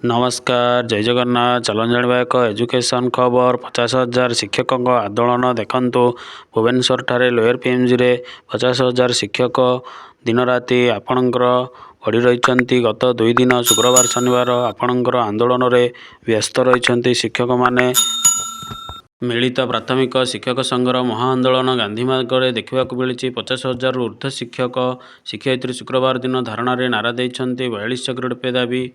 नमस्कार जय जगन्नाथ चलन जाना एक एजुकेशन खबर 50,000 शिक्षक आंदोलन देखु भुवनेश्वर ठारे लोयर पीएमजी रे 50,000 शिक्षक दिन राति आपणकर पड़ी रही गत 2 दिन शुक्रवार शनिवार आपणकर आंदोलन रे व्यस्त रही शिक्षक माने मिलित प्राथमिक शिक्षक संघर महाआंदोलन गांधी मार्ग देखा मिली 50,000 रु ऊर्ध्व शिक्षक शिक्षयित्री शुक्रवार दिन धारणा नारा देइछन्ति 42 ग्रेड पे दाबी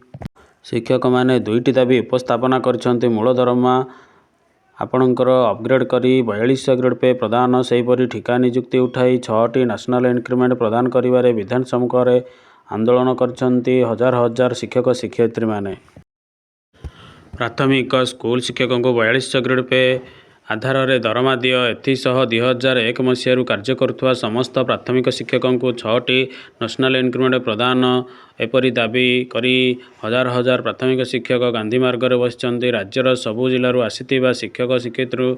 शिक्षक माने दुईटी दाबी उपस्थापना कर मूल दरमा आपणकर अपग्रेड करी 42 ग्रेड पे प्रदान सेहीपरि ठिका नियुक्ति उठाई 6टी नेशनल इंक्रीमेंट प्रदान करिवारे विधान सम्मुख में आंदोलन करछन्ति हजार हजार शिक्षक शिक्षयित्री माने प्राथमिक स्कूल शिक्षकों को 42 ग्रेड पे आधार रे दरमा दियो एथिसह 2001 मसीह कार्य करुवा समस्त प्राथमिक शिक्षकों को 6टी नेशनल इंक्रीमेंट प्रदान एपरी दाबी करी हजार हजार प्राथमिक शिक्षक गांधी मार्ग में बसिचंती राज्यर सबु जिलूर आसीथिबा शिक्षक शिक्षयित्री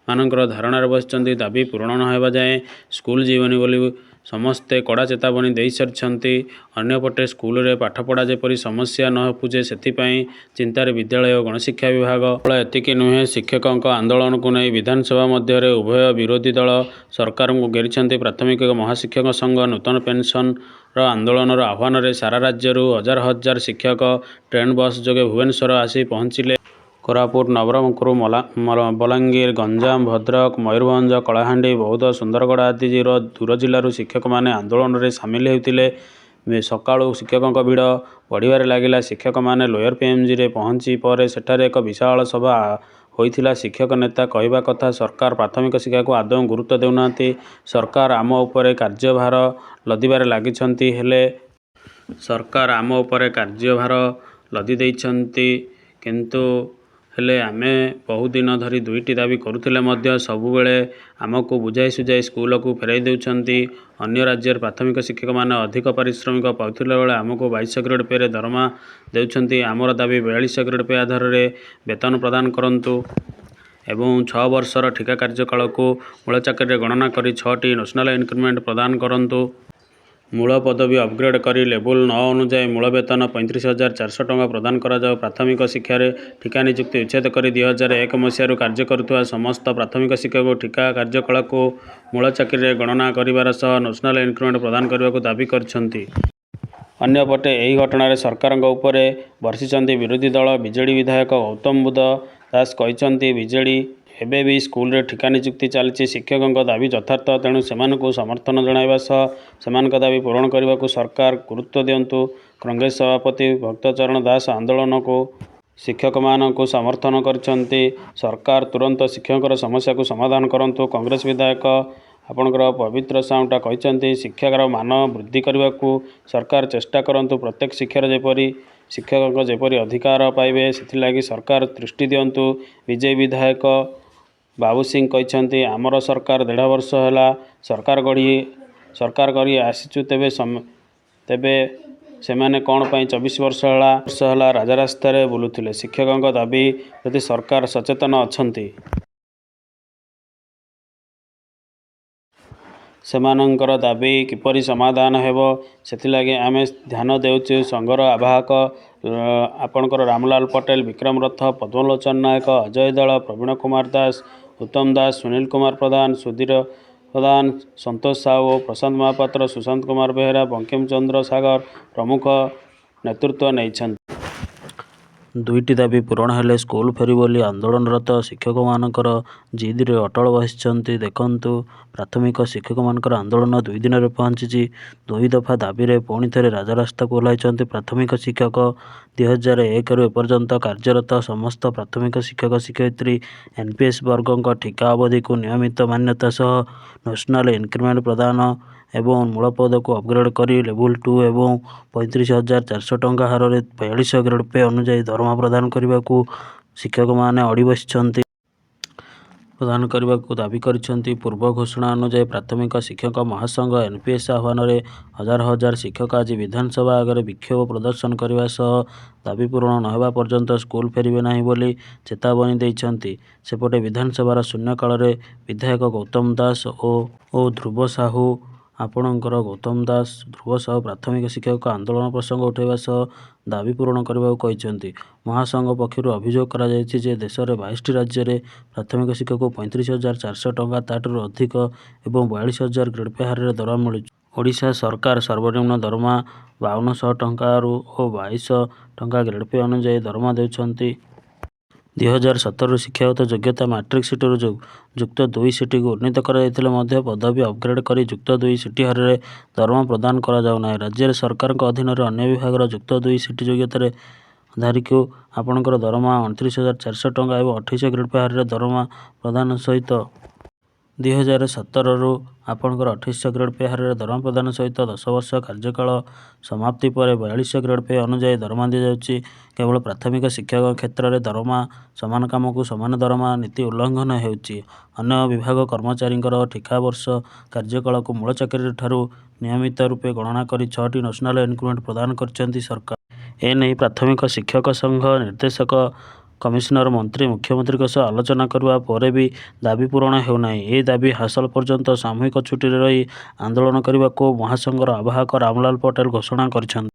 मानकर धारणार बसिचंती दाबी पूरण न हेबा जाए स्कूल जीवनी बोली समस्ते कड़ा चेतावनी दे सारी अन्यपटे स्कूल रे पाठपढ़ा जेपरी समस्या न उपुजे सेथिपाई चिंतार विद्यालय और गणशिक्षा विभाग एतिकी नुहे शिक्षकों आंदोलन को नहीं विधानसभा मध्य उभय विरोधी दल सरकार को घेरी प्राथमिक महाशिक्षक संघ नूतन पेंशन आंदोलन आह्वान रे सारा राज्य हजार हजार शिक्षक ट्रेन बस जोगे भुवनेश्वर आसी पहुँचिले कोरापुट नवरंगपुर बलांगीर गंजाम भद्रक मयूरभंज कलाहांडी बौद्ध सुंदरगढ़ आदि दूर जिलूर शिक्षक माने आंदोलन रे सामिल होते सकाळु शिक्षकों भिड़ बढ़िबार लगिला शिक्षक माने लोयर पीएमजी रे पहुंची पर सेठारे एक विशाल सभा होइथिला शिक्षक नेता कहवा कथा सरकार प्राथमिक शिक्षा को आदौ गुरुत्व देउना सरकार आम उपरे कार्यभार लदिबार लागिछन्ति हेले सरकार आम उपरे कार्यभार लदी देइछन्ति किंतु हेले आमे बहुत दिन धरी दुईटी दाबी करुथिले मध्य सबुबेले आमको बुझाई सुझाई स्कूल को फेराई देउछन्ति अन्य राज्य प्राथमिक शिक्षक माने अधिक पारिश्रमिक पाउथिला बेले आमको 22 ग्रेड पे दरमा देउछन्ति आमर दाबी 42 ग्रेड पे आधार रे वेतन प्रदान करंतु एवं 6 वर्षर ठिका कार्यकाल को मूल चाकरी गणना करी 6टी नेशनल इंक्रीमेंट प्रदान करंतु मूल पदवी अपग्रेड करी लेवल 9 अनुजाई मूल वेतन 35,400 टंका प्रदान करा जाओ प्राथमिक शिक्षा ठिका नियुक्ति उच्छेद कर 2001 मसीह कार्य करुवा समस्त प्राथमिक शिक्षक ठिका कार्यकाल को मूल चाकरी गणना करिवार सह नेशनल इंक्रीमेंट प्रदान करने को दाबी करछन्ति। अन्यपटे यही घटना सरकार उपरे बर्षिचंती विरोधी दल बीजेडी विधायक गौतम बुद्ध दास कहते बीजेडी एबे भी स्कूल रे ठिका नियुक्ति चली शिक्षकों दाबी यथार्थ तेणु सेमानकु समर्थन जणाइबा सह सेमानक दाबी पूरण करने को सरकार गुरुत्व दियंतु कांग्रेस सभापति भक्तचरण दास आंदोलन को शिक्षक मानक समर्थन करछन्ति सरकार तुरंत शिक्षकों समस्या को समाधान करंतु कांग्रेस विधायक आपणकर पवित्र साउटा कहते शिक्षार मान वृद्धि करने को सरकार चेष्टा करंतु प्रत्येक शिक्षार जेपरी शिक्षक जेपरी अधिकार पाइबे सेथिलागि सरकार दृष्टि दियंतु विजय विधायक बाबू सिंह कहते आमर सरकार 1.5 वर्ष है सरकार करी आसीचु तेबे सेमाने कौन पाई 24 वर्ष है राजरास्ता बुलुथिले शिक्षकों दाबी प्रति सरकार सचेतन अछंती सेमानंकर दाबी किपरि समाधान हेबो सेथिलागि आमे ध्यान देउछु संघर आवाहक आपणकर रामलाल पटेल विक्रम रथ पद्मलोचन नायक अजय दल प्रवीण कुमार दास उत्तम दास सुनील कुमार प्रधान सुधीर प्रधान संतोष साहू प्रशांत महापात्र सुशांत कुमार बेहरा बंकिम चंद्र सागर प्रमुख नेतृत्व नहीं दुईटी दाबी पूरण हेले स्कूल फेरी बोली आंदोलनरत शिक्षक मानकर जिद रे अटल बसिचंती देखंतु प्राथमिक शिक्षक मानकर आंदोलन 2 दिन रे पहुंची 2 दफा दाबी रे पुणी थे राजरास्ता को ओह्लाइचंती प्राथमिक शिक्षक 2001 रु एपर्यंत कार्यरत समस्त प्राथमिक शिक्षक शिक्षयित्री एनपीएस वर्गों ठिका अवधि को नियमित मान्यता सह नेशनल इंक्रीमेंट प्रदान एवं मूल पद को अपग्रेड करी लेवल 2 एवं 35,400 टंका हार 42 ग्रेड पे अनुजाई दरमा प्रदान करने को शिक्षक माने अड़ी बसिचंती प्रदान करने को दाबी करिसेंती पूर्व घोषणा अनुजाई प्राथमिक शिक्षक महासंघ एनपीएस आह्वान में हजार हजार शिक्षक आज विधानसभा आगे विक्षोभ प्रदर्शन करने सह दाबी पूरण न होगा पर्यंत स्कूल फेरिबे नहीं बोली चेतावनी देइछंती सेपटे विधानसभार शून्यकाल विधायक गौतम दास और ध्रुव साहू ଆପଣଙ୍କର ଗୌତମ ଦାସ ଧ୍ରୁବ ସାହୁ ପ୍ରାଥମିକ ଶିକ୍ଷକ ଆନ୍ଦୋଳନ ପ୍ରସଙ୍ଗ ଉଠାଇବା ସହ ଦାବି ପୂରଣ କରିବାକୁ କହିଛନ୍ତି। ମହାସଂଘ ପକ୍ଷରୁ ଅଭିଯୋଗ କରାଯାଇଛି ଯେ ଦେଶରେ 22ଟି ରାଜ୍ୟରେ ପ୍ରାଥମିକ ଶିକ୍ଷକଙ୍କୁ 35,400 ଟଙ୍କା ତାଠାରୁ ଅଧିକ ଏବଂ 42,000 ଗ୍ରେଡ୍ ପେ ହାରରେ ଦରମା ମିଳୁଛି। ଓଡ଼ିଶା ସରକାର ସର୍ବନିମ୍ନ ଦରମା 5,200 ଟଙ୍କାରୁ ଓ 2,200 ଟଙ୍କା ଗ୍ରେଡ୍ ପେ ଅନୁଯାୟୀ ଦରମା ଦେଉଛନ୍ତି। 2017ରୁ ଶିକ୍ଷାଗତ ଯୋଗ୍ୟତା ମାଟ୍ରିକ ସିଟରୁ ଯୁକ୍ତ 2 ସିଟିକୁ ଉନ୍ନୀତ କରାଯାଇଥିଲେ ମଧ୍ୟ ପଦବୀ ଅପଗ୍ରେଡ୍ କରି ଯୁକ୍ତ 2 ସିଟି ହାରରେ ଦରମା ପ୍ରଦାନ କରାଯାଉନାହିଁ। ରାଜ୍ୟରେ ସରକାରଙ୍କ ଅଧୀନରେ ଅନ୍ୟ ବିଭାଗର ଯୁକ୍ତ 2 ସିଟି ଯୋଗ୍ୟତାଧାରୀଙ୍କୁ ଆପଣଙ୍କର ଦରମା 29,400 ଟଙ୍କା ଏବଂ 28 ଗ୍ରେଡ୍ ପେ ହାରରେ ଦରମା ପ୍ରଦାନ ସହିତ 2017ରୁ ଆପଣଙ୍କର 28 ଗ୍ରେଡ୍ ପେ ହାରରେ ଦରମା ପ୍ରଦାନ ସହିତ 10 ବର୍ଷ କାର୍ଯ୍ୟକାଳ ସମାପ୍ତି ପରେ 42 ଗ୍ରେଡ୍ ପେ ଅନୁଯାୟୀ ଦରମା ଦିଆଯାଉଛି। କେବଳ ପ୍ରାଥମିକ ଶିକ୍ଷକ କ୍ଷେତ୍ରରେ ଦରମା ସମାନ କାମକୁ ସମାନ ଦରମା ନୀତି ଉଲ୍ଲଂଘନ ହେଉଛି। ଅନ୍ୟ ବିଭାଗ କର୍ମଚାରୀଙ୍କର ଠିକା ବର୍ଷ କାର୍ଯ୍ୟକାଳକୁ ମୂଳ ଚାକିରିଠାରୁ ନିୟମିତ ରୂପେ ଗଣନା କରି 6ଟି ନ୍ୟାସନାଲ ଇନକ୍ରିମେଣ୍ଟ ପ୍ରଦାନ କରିଛନ୍ତି ସରକାର। ଏନେଇ ପ୍ରାଥମିକ ଶିକ୍ଷକ ସଂଘ ନିର୍ଦ୍ଦେଶକ କମିଶନର ମନ୍ତ୍ରୀ ମୁଖ୍ୟମନ୍ତ୍ରୀଙ୍କ ସହ ଆଲୋଚନା କରିବା ପରେ ବି ଦାବି ପୂରଣ ହେଉନାହିଁ। ଏହି ଦାବି ହାସଲ ପର୍ଯ୍ୟନ୍ତ ସାମୂହିକ ଛୁଟିରେ ରହି ଆନ୍ଦୋଳନ କରିବାକୁ ମହାସଂଘର ଆବାହକ ରାମଲାଲ ପଟେଲ ଘୋଷଣା କରିଛନ୍ତି।